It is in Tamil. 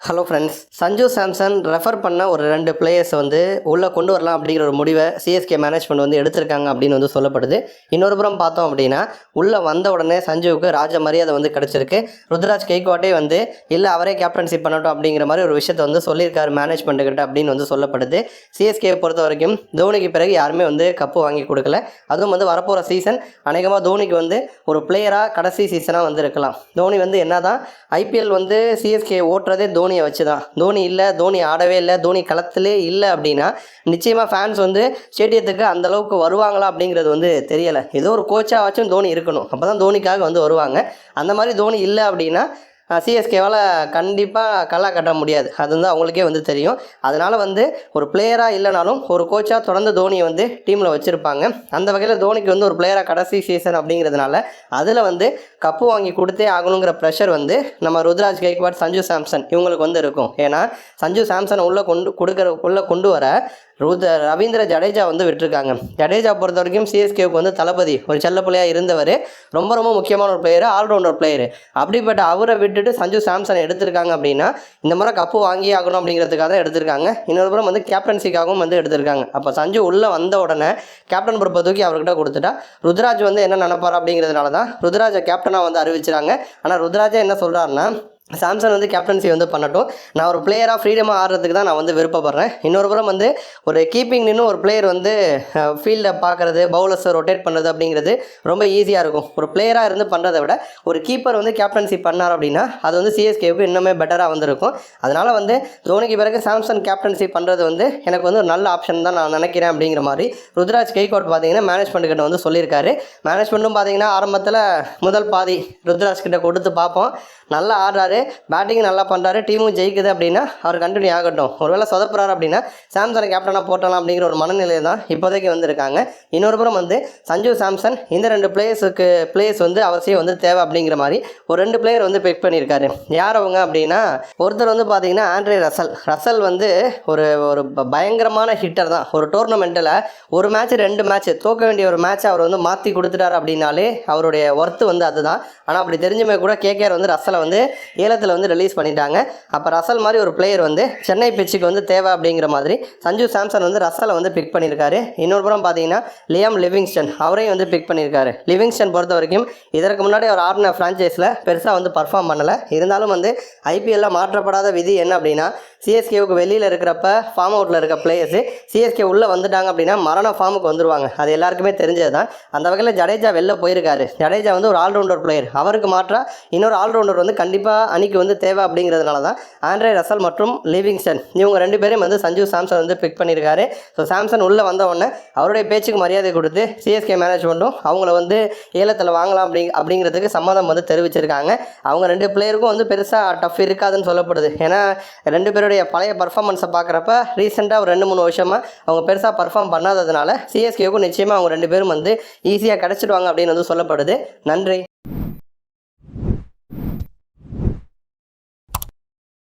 Hello friends, Sanju Samson refer பண்ண ஒரு 2 பிளேயர்ஸ் வந்து உள்ளே கொண்டு வரலாம் அப்படிங்கிற ஒரு முடிவை சிஎஸ்கே மேனேஜ்மெண்ட் வந்து எடுத்திருக்காங்க அப்படின்னு வந்து சொல்லப்படுது. இன்னொரு புறம் பார்த்தோம் அப்படின்னா, உள்ளே வந்த உடனே சஞ்சுவுக்கு ராஜ மரியாதை வந்து கிடச்சிருக்கு. ருத்ராஜ் கெய்க்வாட்டே வந்து இல்லை அவரே கேப்டன்ஷிப் பண்ணட்டும் அப்படிங்கிற மாதிரி ஒரு விஷயத்தை வந்து சொல்லியிருக்காரு மேனேஜ்மெண்ட்டுக்கிட்ட அப்படின்னு வந்து சொல்லப்படுது. சிஎஸ்கே பொறுத்த வரைக்கும் தோனிக்கு பிறகு யாருமே வந்து கப்பு வாங்கி கொடுக்கல. அதுவும் வந்து வரப்போகிற சீசன் அநேகமாக தோனிக்கு வந்து ஒரு பிளேயராக கடைசி சீசனாக வந்து இருக்கலாம். தோனி வந்து என்ன தான் ஐபிஎல் வந்து சிஎஸ்கே ஓட்டுறதே தோனியை வச்சு தான். தோனி இல்லை, தோனி ஆடவே இல்லை, தோனி களத்திலே இல்லை அப்படின்னா நிச்சயமாக ஃபேன்ஸ் வந்து ஸ்டேடியத்துக்கு அந்தளவுக்கு வருவாங்களா அப்படிங்கிறது வந்து தெரியலை. ஏதோ ஒரு கோச்சாவாச்சும் தோனி இருக்கணும், அப்போ தான் தோனிக்காக வந்து வருவாங்க. அந்த மாதிரி தோனி இல்லை அப்படின்னா சிஎஸ்கேவால் கண்டிப்பாக கல்லா கட்ட முடியாது. அது வந்து அவங்களுக்கே வந்து தெரியும். அதனால் வந்து ஒரு பிளேயராக இல்லைனாலும் ஒரு கோச்சாக தொடர்ந்து தோனியை வந்து டீமில் வச்சுருப்பாங்க. அந்த வகையில் தோனிக்கு வந்து ஒரு பிளேயராக கடைசி சீசன் அப்படிங்கிறதுனால அதில் வந்து கப்பு வாங்கி கொடுத்தே ஆகணுங்கிற ப்ரெஷர் வந்து நம்ம ருத்ராஜ் கெய்க்வாட், சஞ்சு சாம்சன் இவங்களுக்கு வந்து இருக்கும். ஏன்னா சஞ்சு சாம்சனை உள்ளே கொண்டு வர ரவீந்திர ஜடேஜா வந்து விட்டுருக்காங்க. ஜடேஜா பொறுத்த வரைக்கும் சிஎஸ்கேவுக்கு வந்து தளபதி, ஒரு செல்ல பிள்ளையாக இருந்தவர், ரொம்ப ரொம்ப முக்கியமான ஒரு பிளேயர், ஆல்ரவுண்டர் பிளேயர். அப்படிப்பட்ட அவரை விட்டுட்டு சஞ்சு சாம்சனை எடுத்திருக்காங்க அப்படின்னா இந்த முறை கப்பு வாங்கி ஆகணும் அப்படிங்கிறதுக்காக தான் எடுத்திருக்காங்க. இன்னொரு புறம் வந்து கேப்டன்சிக்காகவும் வந்து எடுத்திருக்காங்க. அப்போ சஞ்சு உள்ளே வந்த உடனே கேப்டன் பொறுப்பை தூக்கி அவர்கிட்ட கொடுத்துட்டா ருத்ராஜ் வந்து என்ன நினைப்பார் அப்படிங்கிறதுனால தான் ருத்ராஜை கேப்டனாக வந்து அறிவிச்சிட்டாங்க. ஆனால் ருத்ராஜா என்ன சொல்கிறாருன்னா, சாம்சன் வந்து கேப்டன்சி வந்து பண்ணட்டும், நான் ஒரு பிளேயராக ஃப்ரீடமாக ஆடுறதுக்கு தான் நான் வந்து விருப்பப்படுறேன். இன்னொரு புறம் வந்து ஒரு கீப்பிங் நின்று ஒரு பிளேயர் வந்து ஃபீல்டை பார்க்குறது, பவுலர்ஸை ரொட்டேட் பண்ணுறது அப்படிங்கிறது ரொம்ப ஈஸியாக இருக்கும். ஒரு பிளேயராக இருந்து பண்ணுறதை விட ஒரு கீப்பர் வந்து கேப்டன்சி பண்ணார் அப்படின்னா அது வந்து சிஎஸ்கேவுக்கு இன்னுமே பெட்டராக வந்திருக்கும். அதனால் வந்து தோனிக்கு பிறகு சாம்சன் கேப்டன்சி பண்ணுறது வந்து எனக்கு வந்து ஒரு நல்ல ஆப்ஷன் தான் நான் நினைக்கிறேன் அப்படிங்கிற மாதிரி ருத்ராஜ் கெய்க்வாட் பார்த்தீங்கன்னா மேனேஜ்மெண்ட் கிட்ட வந்து சொல்லியிருக்காரு. மேனேஜ்மெண்ட்டும் பார்த்தீங்கன்னா ஆரம்பத்தில் முதல் பாதி ருத்ராஜ் கிட்ட கொடுத்து பார்ப்போம், நல்லா ஆடுறாரு, பேட்டிங் நல்லா பண்ணுறாரு, டீமும் ஜெயிக்குது அப்படின்னா அவர் கண்டினியூ ஆகட்டும், ஒருவேளை சொதப்புறாரு அப்படின்னா சாம்சனை கேப்டனாக போட்டலாம் அப்படிங்கிற ஒரு மனநிலையை தான் இப்போதைக்கு வந்திருக்காங்க. இன்னொரு புறம் வந்து சஞ்சு சாம்சன் இந்த 2 பிளேயர்ஸ் வந்து அவசியம் வந்து தேவை அப்படிங்கிற மாதிரி ஒரு 2 பிளேயர் வந்து பிக் பண்ணியிருக்காரு. யார் அவங்க அப்படின்னா, ஒருத்தர் வந்து பார்த்தீங்கன்னா ஆண்ட்ரே ரசல் வந்து ஒரு பயங்கரமான ஹிட்டர் தான். ஒரு டோர்னமெண்ட்டில் ஒரு மேட்ச் 2 மேட்ச் தோக்க வேண்டிய ஒரு மேட்ச்சை அவர் வந்து மாற்றி கொடுத்துட்டார் அப்படின்னாலே அவருடைய ஒர்த்து வந்து அதுதான். ஆனால் அப்படி தெரிஞ்சுமே கூட கேகேஆர் வந்து ரசலை வந்து ஏலத்தில் வந்து ரிலீஸ் பண்ணிட்டாங்க. அப்போ ரசல் மாதிரி ஒரு பிளேயர் வந்து சென்னை பிச்சுக்கு வந்து தேவை அப்படிங்கிற மாதிரி சஞ்சு சாம்சன் வந்து ரசலை வந்து பிக் பண்ணியிருக்காரு. இன்னொரு புறம் பார்த்தீங்கன்னா லியாம் லிவிங்ஸ்டன் அவரையும் வந்து பிக் பண்ணியிருக்காரு. லிவிங்ஸ்டன் பொறுத்த வரைக்கும் இதற்கு முன்னாடி அவர் ஆடின ஃப்ரான்ச்சைஸில் பெருசாக வந்து பர்ஃபார்ம் பண்ணலை. இருந்தாலும் வந்து ஐபிஎல்லில் மாற்றப்படாத விதி என்ன அப்படின்னா, சிஎஸ்கேவுக்கு வெளியில் இருக்கிறப்ப ஃபார்ம் அவுட்டில் இருக்க பிளேயர்ஸு சிஎஸ்கே உள்ளே வந்துட்டாங்க அப்படின்னா மரண ஃபார்முக்கு வந்துடுவாங்க. அது எல்லாருக்குமே தெரிஞ்சது தான். அந்த வகையில் ஜடேஜா வெளில போயிருக்காரு. ஜடேஜா வந்து ஒரு ஆல்ரவுண்டர் பிளேயர். அவருக்கு மாற்றா இன்னொரு ஆல்ரவுண்டர் வந்து கண்டிப்பாக அணிக்கு வந்து தேவை அப்படிங்கிறதுனால தான் ஆண்ட்ரே ரசல் மற்றும் லிவிங்ஸ்டன் இவங்க 2 பேரும் வந்து சஞ்சு சாம்சன் வந்து பிக் பண்ணியிருக்காரு. ஸோ சாம்சன் உள்ளே வந்த உடனே அவருடைய பேச்சுக்கு மரியாதை கொடுத்து சிஎஸ்கே மேனேஜ்மெண்ட்டும் அவங்கள வந்து ஏலத்தில் வாங்கலாம் அப்படிங்கிறதுக்கு சம்மதம் வந்து தெரிவிச்சிருக்காங்க. அவங்க 2 பிளேயருக்கும் வந்து பெருசாக டஃப் இருக்காதுன்னு சொல்லப்படுது. ஏன்னா 2 பேருடைய பழைய பர்ஃபார்மன்ஸை பார்க்குறப்ப ரீசெண்டாக ஒரு 2-3 வருஷமாக அவங்க பெருசாக பர்ஃபார்ம் பண்ணாததுனால சிஎஸ்கேவுக்கும் நிச்சயமாக அவங்க 2 பேரும் வந்து ஈஸியாக கிடச்சிடுவாங்க அப்படின்னு வந்து சொல்லப்படுது. நன்றி.